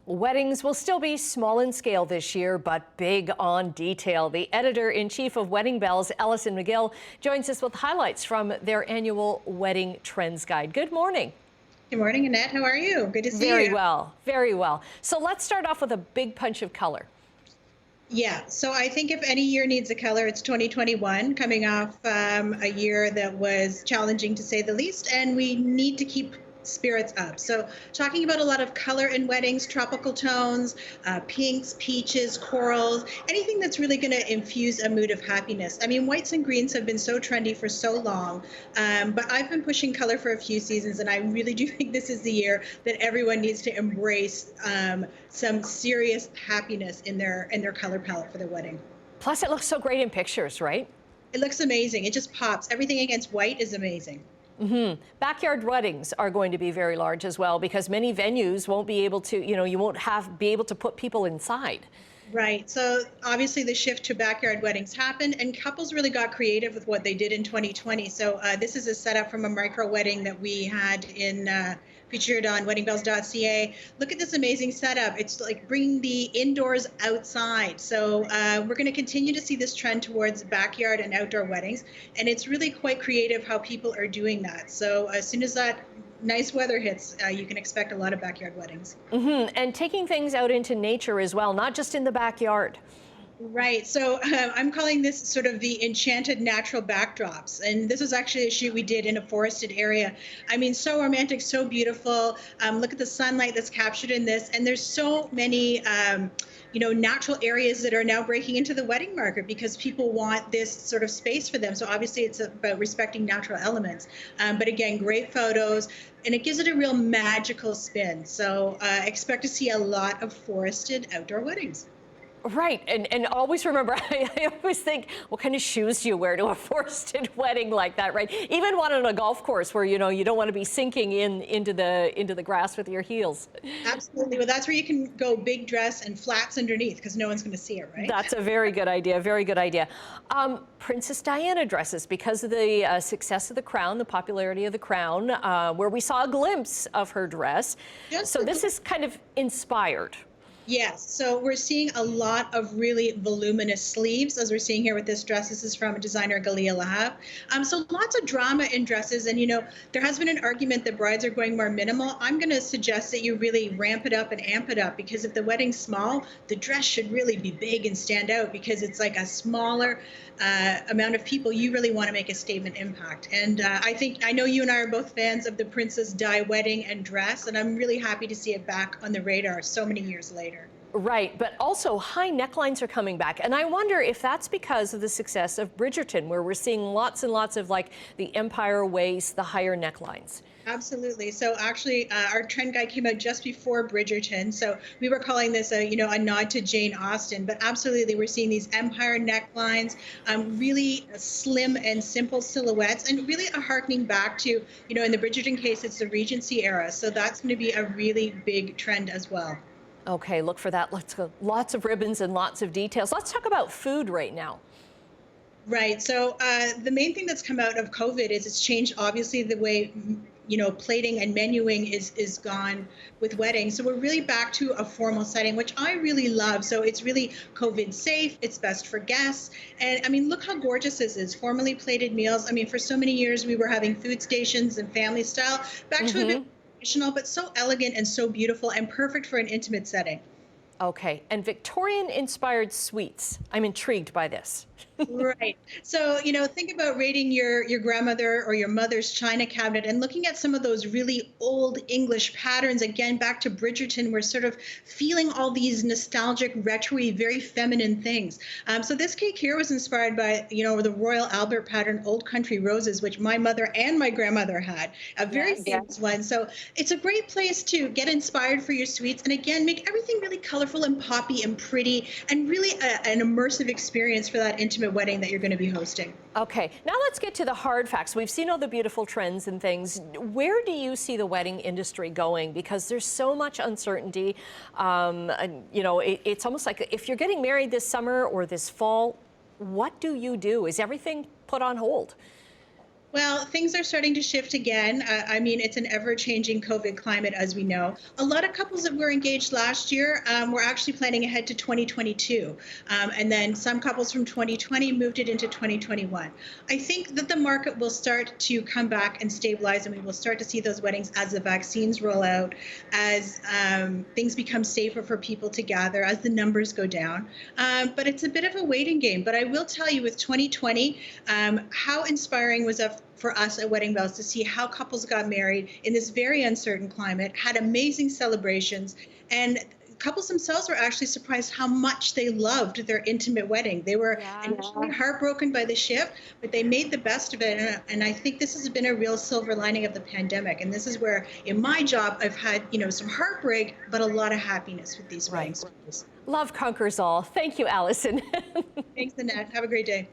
Weddings will still be small in scale this year, but big on detail. The editor-in-chief of Weddingbells, Alison McGill, joins us with highlights from their annual Wedding Trends Guide. Good morning. Good morning, Annette. How are you? Good to see you. Very well, very well. So let's start off with a big punch of color. Yeah, so I think if any year needs a color, it's 2021, coming off a year that was challenging to say the least, and we need to keep spirits up. So talking about a lot of color in weddings, tropical tones, pinks, peaches, corals, anything that's really going to infuse a mood of happiness. I mean, whites and greens have been so trendy for so long, but I've been pushing color for a few seasons, and I really do think this is the year that everyone needs to embrace some serious happiness in their color palette for their wedding. Plus, it looks so great in pictures, right? It looks amazing. It just pops. Everything against white is amazing. Backyard weddings are going to be very large as well, because many venues won't be able to, you won't be able to put people inside. Right. So obviously the shift to backyard weddings happened, and couples really got creative with what they did in 2020. So this is a setup from a micro wedding that we had featured on weddingbells.ca. Look at this amazing setup. It's like bringing the indoors outside. So we're going to continue to see this trend towards backyard and outdoor weddings, and it's really quite creative how people are doing that. So as soon as that nice weather hits, you can expect a lot of backyard weddings. And taking things out into nature as well, not just in the backyard. Right. So I'm calling this sort of the enchanted natural backdrops. And this was actually a shoot we did in a forested area. I mean, so romantic, so beautiful. Look at the sunlight that's captured in this. And there's so many natural areas that are now breaking into the wedding market because people want this sort of space for them. So obviously it's about respecting natural elements. But again, great photos, and it gives it a real magical spin. So expect to see a lot of forested outdoor weddings. Right, and always remember, I always think, what kind of shoes do you wear to a forested wedding like that, right? Even one on a golf course where, you don't want to be sinking into the grass with your heels. Absolutely. Well, that's where you can go big dress and flats underneath because no one's going to see it, right? That's a very good idea, very good idea. Princess Diana dresses, because of the success of The Crown, the popularity of The Crown, where we saw a glimpse of her dress. So this is kind of inspired. Yes, so we're seeing a lot of really voluminous sleeves, as we're seeing here with this dress. This is from designer Galia Lahab. So lots of drama in dresses, and there has been an argument that brides are going more minimal. I'm going to suggest that you really ramp it up and amp it up, because if the wedding's small, the dress should really be big and stand out, because it's like a smaller amount of people. You really want to make a statement impact. And I know you and I are both fans of the Princess Di wedding and dress, and I'm really happy to see it back on the radar so many years later. Right, but also high necklines are coming back. And I wonder if that's because of the success of Bridgerton, where we're seeing lots and lots of like the empire waist, the higher necklines. Absolutely. So actually, our trend guide came out just before Bridgerton. So we were calling this a nod to Jane Austen. But absolutely, we're seeing these empire necklines, really slim and simple silhouettes, and really a harkening back to, in the Bridgerton case, it's the Regency era. So that's going to be a really big trend as well. Okay, look for that. Let's go. Lots of ribbons and lots of details. Let's talk about food right now. Right. So the main thing that's come out of COVID is it's changed, obviously, the way plating and menuing is gone with weddings. So we're really back to a formal setting, which I really love. So it's really COVID safe. It's best for guests. And I mean, look how gorgeous this is. Formally plated meals. I mean, for so many years, we were having food stations and family style. Back to a bit traditional, but so elegant and so beautiful and perfect for an intimate setting. Okay, and Victorian inspired suites. I'm intrigued by this. Right. So, think about raiding your grandmother or your mother's china cabinet and looking at some of those really old English patterns. Again, back to Bridgerton, we're sort of feeling all these nostalgic, retro-y, very feminine things. So this cake here was inspired by, the Royal Albert pattern, Old Country Roses, which my mother and my grandmother had, a very famous one. So it's a great place to get inspired for your suites. And again, make everything really colorful and poppy and pretty, and really an immersive experience for that intimate wedding that you're going to be hosting. Okay, now let's get to the hard facts. We've seen all the beautiful trends and things. Where do you see the wedding industry going? Because there's so much uncertainty. It's almost like if you're getting married this summer or this fall, what do you do? Is everything put on hold? Well, things are starting to shift again. I mean, it's an ever-changing COVID climate, as we know. A lot of couples that were engaged last year were actually planning ahead to 2022. And then some couples from 2020 moved it into 2021. I think that the market will start to come back and stabilize, and we will start to see those weddings as the vaccines roll out, as things become safer for people to gather, as the numbers go down. But it's a bit of a waiting game. But I will tell you, with 2020, how inspiring was that for us at Weddingbells to see how couples got married in this very uncertain climate, had amazing celebrations, and couples themselves were actually surprised how much they loved their intimate wedding. They were initially heartbroken by the ship, but they made the best of it. And I think this has been a real silver lining of the pandemic. And this is where, in my job, I've had, some heartbreak, but a lot of happiness with these weddings. Love conquers all. Thank you, Alison. Thanks, Annette. Have a great day.